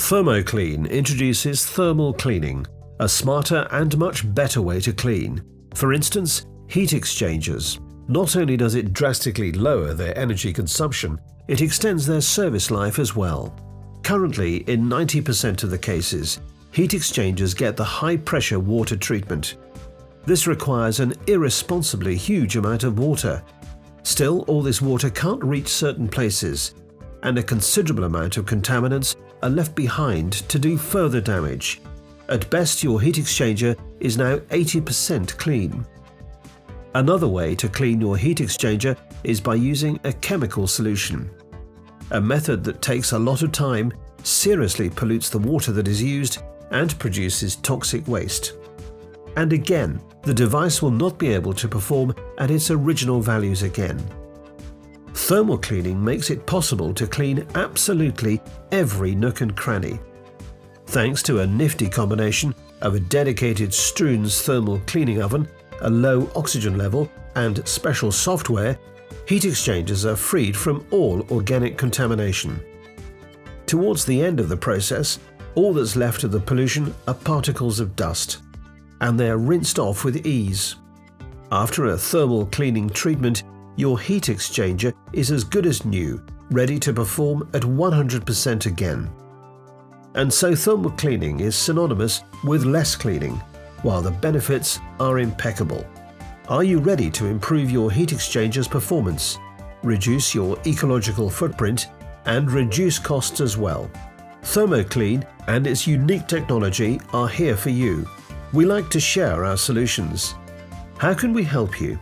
Thermo-Clean introduces thermal cleaning, a smarter and much better way to clean. For instance, heat exchangers. Not only does it drastically lower their energy consumption, it extends their service life as well. Currently, in 90% of the cases, heat exchangers get the high-pressure water treatment. This requires an irresponsibly huge amount of water. Still, all this water can't reach certain places, and a considerable amount of contaminants are left behind to do further damage. At best, your heat exchanger is now 80% clean. Another way to clean your heat exchanger is by using a chemical solution. A method that takes a lot of time, seriously pollutes the water that is used, and produces toxic waste. And again, the device will not be able to perform at its original values again. Thermal cleaning makes it possible to clean absolutely every nook and cranny. Thanks to a nifty combination of a dedicated Struens thermal cleaning oven, a low oxygen level, and special software, heat exchangers are freed from all organic contamination. Towards the end of the process, all that's left of the pollution are particles of dust, and they are rinsed off with ease. After a thermal cleaning treatment, your heat exchanger is as good as new, ready to perform at 100% again. And so thermal cleaning is synonymous with less cleaning, while the benefits are impeccable. Are you ready to improve your heat exchanger's performance, reduce your ecological footprint, and reduce costs as well? Thermo-Clean and its unique technology are here for you. We like to share our solutions. How can we help you?